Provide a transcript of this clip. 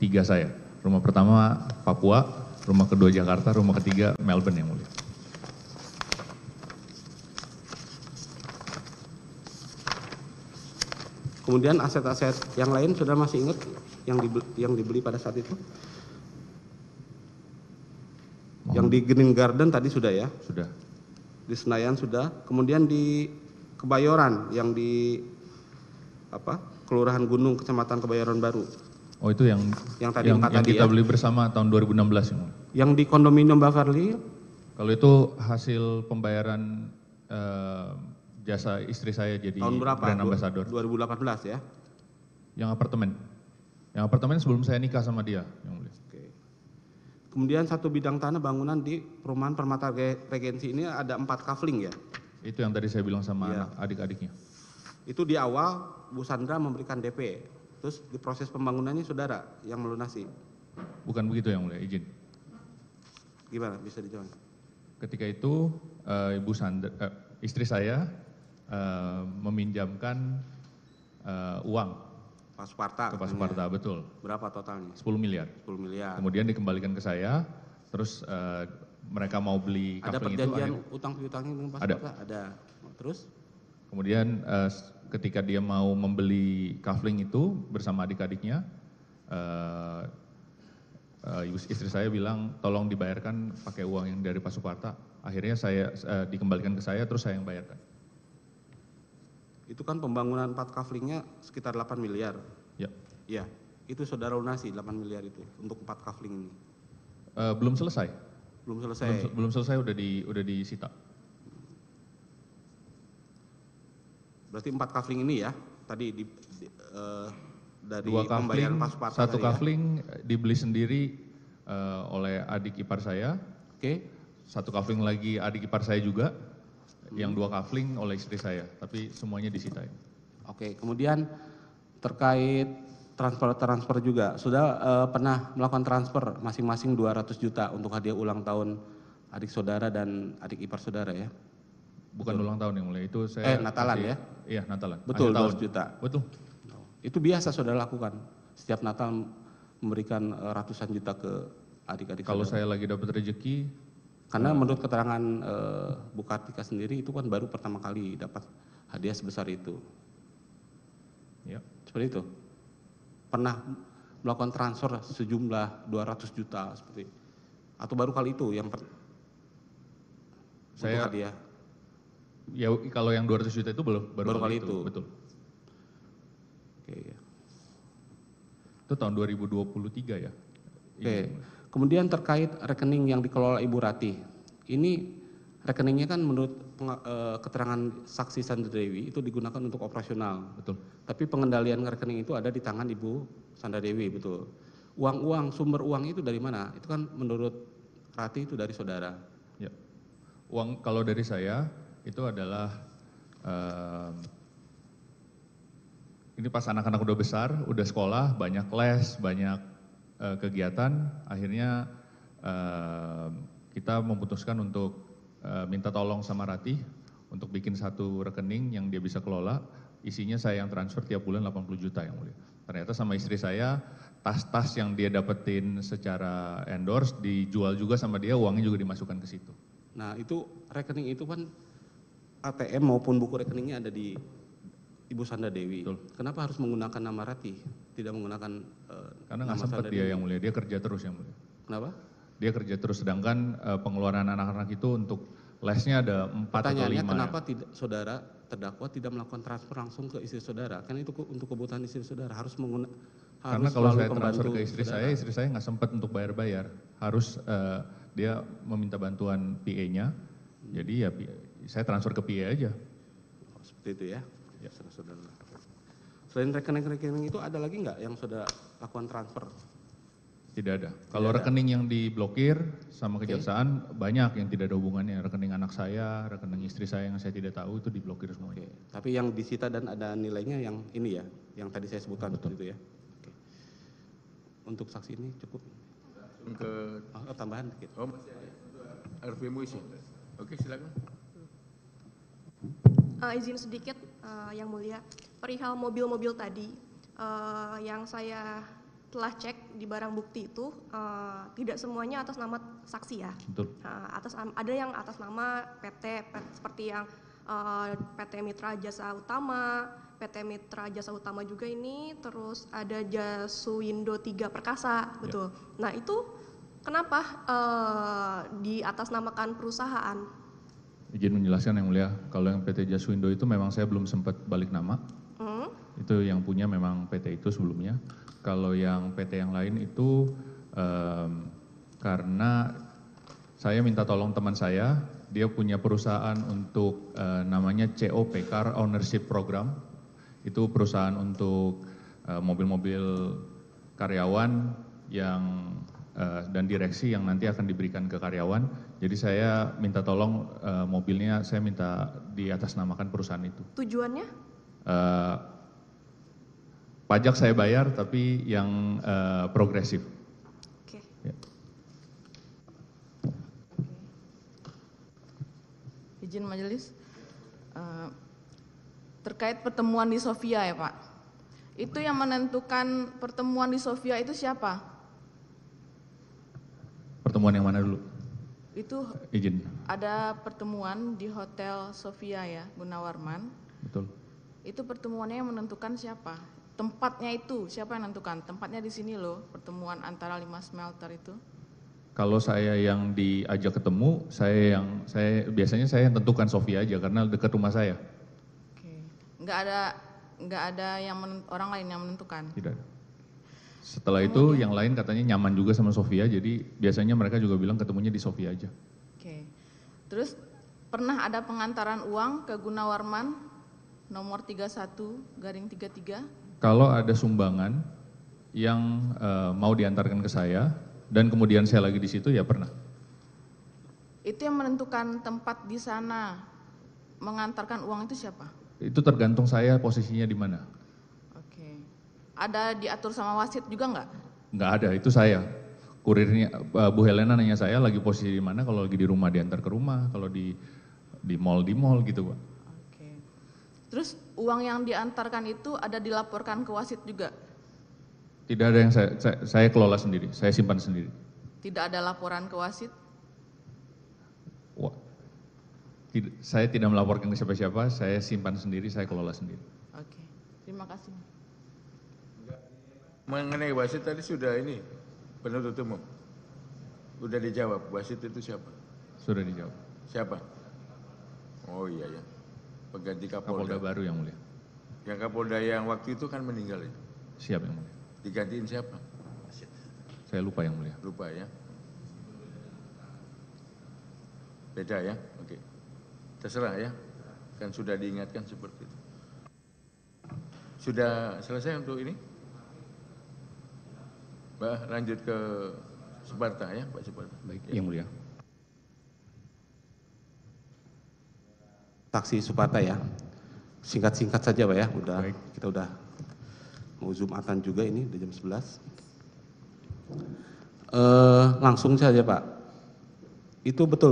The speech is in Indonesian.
3 saya. Rumah pertama Papua, rumah kedua Jakarta, rumah ketiga Melbourne yang mulia. Kemudian aset-aset yang lain sudah masih ingat yang dibeli pada saat itu? Yang di Green Garden tadi sudah ya? Sudah. Di Senayan sudah. Kemudian di Kebayoran yang di Kelurahan Gunung, Kecamatan Kebayoran Baru. Oh itu yang tadi yang kita ya? beli bersama tahun 2016 yang mulia. Yang di kondominium Beverly? Kalau itu hasil pembayaran jasa istri saya jadi Tahun berapa? brand ambassador. 2018 ya? Yang apartemen. Yang apartemen sebelum saya nikah sama dia yang mulia. Oke. Kemudian satu bidang tanah bangunan di perumahan Permata Regensi ini ada 4 kafling ya? Itu yang tadi saya bilang sama anak adik-adiknya. Itu di awal Bu Sandra memberikan DP, terus di proses pembangunannya saudara yang melunasi. Bukan begitu yang mulia, izin. Gimana bisa dijawab? Ketika itu Ibu Sandra, istri saya meminjamkan uang Pak Suparta. ke Pak Suparta, betul. Berapa totalnya? 10 miliar. 10 miliar. Kemudian dikembalikan ke saya, terus mereka mau beli Ada kafling itu. perjanjian utang piutangnya dengan Pak Suparta? Ada. Terus? Kemudian ketika dia mau membeli kafling itu bersama adik-adiknya, istri saya bilang tolong dibayarkan pakai uang yang dari Pak Suparta. Akhirnya saya dikembalikan ke saya, terus saya yang bayarkan. Itu kan pembangunan 4 kaflingnya sekitar 8 miliar. Ya. Ya, itu saudara lunasi 8 miliar itu untuk 4 kafling ini. Belum selesai. Belum selesai. Belum selesai udah disita. Berarti 4 kafling ini ya, tadi dari 2 pembayaran kafling, Pak Suparta 1 kafling dibeli sendiri oleh adik ipar saya. Oke. 1 kafling lagi adik ipar saya juga. Yang 2 kafling oleh istri saya, tapi semuanya disita. Oke, kemudian terkait transfer juga, sudah pernah melakukan transfer masing-masing 200 juta untuk hadiah ulang tahun adik saudara dan adik ipar saudara ya? Bukan ulang tahun yang mulia, itu saya Natalan ya? Iya, Natalan. Betul, Akhir 200 juta. Betul. Itu biasa saudara lakukan, setiap Natal memberikan ratusan juta ke adik-adik Kalau saudara. saya lagi dapat rezeki, Karena menurut keterangan Bu Kartika sendiri itu kan baru pertama kali dapat hadiah sebesar itu. ya. Seperti itu. Pernah melakukan transfer sejumlah 200 juta seperti atau baru kali itu yang Saya untuk hadiah? Ya kalau yang 200 juta itu baru kali itu. Betul. Oke, ya. Itu tahun 2023 ya. Oke. Kemudian terkait rekening yang dikelola Ibu Rati. Ini rekeningnya kan menurut keterangan saksi Sandra Dewi itu digunakan untuk operasional. Betul. Tapi pengendalian rekening itu ada di tangan Ibu Sandra Dewi, betul. Sumber uang itu dari mana? Itu kan menurut Rati itu dari saudara. Ya. Uang kalau dari saya itu adalah ini pas anak-anak udah besar, udah sekolah, banyak les, banyak kegiatan, akhirnya kita memutuskan untuk minta tolong sama Ratih untuk bikin satu rekening yang dia bisa kelola, isinya saya yang transfer tiap bulan 80 juta yang mulia. Ternyata sama istri saya, tas-tas yang dia dapetin secara endorse dijual juga sama dia, uangnya juga dimasukkan ke situ. Nah itu rekening itu kan ATM maupun buku rekeningnya ada di Ibu Sandra Dewi. Betul. Kenapa harus menggunakan nama Ratih? Tidak menggunakan Karena nggak nama sempat Sandra dia Dewi? yang mulia, dia kerja terus yang mulia. Kenapa? Dia kerja terus, sedangkan pengeluaran anak-anak itu untuk lesnya ada 4 atau 5. Pertanyaannya kenapa tidak saudara terdakwa tidak melakukan transfer langsung ke istri saudara? Kan itu untuk kebutuhan istri saudara harus Karena kalau melalui saya transfer pembantu ke istri saya nggak sempat untuk bayar-bayar. Harus dia meminta bantuan PA-nya, jadi ya saya transfer ke PA aja. Seperti itu ya? Ya, saudara. Selain rekening-rekening itu ada lagi nggak yang saudara lakukan transfer? Tidak ada. Kalau rekening yang diblokir sama Oke. kejaksaan banyak yang tidak ada hubungannya. Rekening anak saya, rekening istri saya yang saya tidak tahu itu diblokir semuanya. Oke. Tapi yang disita dan ada nilainya yang ini ya, yang tadi saya sebutkan seperti itu ya. Oke. Untuk saksi ini cukup. Tambahan dikit. Oh, masih ada RV Muisi. Oke, silakan. Izin sedikit yang mulia, perihal mobil-mobil tadi yang saya telah cek di barang bukti itu tidak semuanya atas nama saksi ya. Betul. Ada yang atas nama PT seperti yang PT Mitra Jasa Utama, PT Mitra Jasa Utama juga ini, terus ada Jasuwindo 3 Perkasa, betul. Nah itu kenapa diatasnamakan perusahaan? Izin menjelaskan yang mulia, kalau yang PT Jasuwindo itu memang saya belum sempat balik nama. Itu yang punya memang PT itu sebelumnya. Kalau yang PT yang lain itu karena saya minta tolong teman saya, dia punya perusahaan untuk namanya COP, Car Ownership Program. Itu perusahaan untuk mobil-mobil karyawan yang dan direksi yang nanti akan diberikan ke karyawan. Jadi saya minta tolong mobilnya saya minta diatasnamakan perusahaan itu. Tujuannya? Pajak saya bayar tapi yang progresif. Oke. Ya. Izin majelis, terkait pertemuan di Sofia ya Pak, itu yang menentukan pertemuan di Sofia itu siapa? Pertemuan yang mana dulu? Itu Izin. ada pertemuan di Hotel Sofia ya, Gunawarman. Betul. Itu pertemuannya yang menentukan siapa? Tempatnya itu siapa yang menentukan? Tempatnya di sini loh, pertemuan antara 5 smelter itu. Kalau saya yang diajak ketemu, saya biasanya saya yang tentukan Sofia aja karena dekat rumah saya. Oke. Nggak ada yang orang lain yang menentukan. Tidak. Setelah itu yang lain katanya nyaman juga sama Sofia, jadi biasanya mereka juga bilang ketemunya di Sofia aja. Oke. Terus pernah ada pengantaran uang ke Gunawarman nomor 31/33? Kalau ada sumbangan yang mau diantarkan ke saya dan kemudian saya lagi di situ ya pernah. Itu yang menentukan tempat di sana mengantarkan uang itu siapa? Itu tergantung saya posisinya di mana. Oke. Ada diatur sama wasit juga nggak? Nggak ada, itu saya. Kurirnya Bu Helena nanya saya lagi posisi di mana, kalau lagi di rumah diantar ke rumah, kalau di mall gitu, Pak. Oke. Terus uang yang diantarkan itu ada dilaporkan ke wasit juga? Tidak ada yang saya kelola sendiri, saya simpan sendiri. Tidak ada laporan ke wasit? Saya tidak melaporkan ke siapa-siapa, saya simpan sendiri, saya kelola sendiri. Oke. Terima kasih. Mengenai wasit tadi sudah ini penuntut umum. Sudah dijawab, wasit itu siapa? Sudah dijawab. Siapa? Oh iya ya. Pengganti Kapolda Kapolda. baru yang mulia. Yang Kapolda yang waktu itu kan meninggal ya. Siap yang mulia. Digantiin siapa? Saya lupa yang mulia. Lupa ya. Beda ya. Oke. Terserah ya. Kan sudah diingatkan seperti itu. Sudah selesai untuk ini? Mbak, lanjut ke Suparta ya, Pak Suparta. Baik, Ya. yang mulia. Saksi Suparta ya. Singkat-singkat saja Pak ya, Baik. kita udah mau Jumatan juga ini udah jam 11. Langsung saja Pak. Itu betul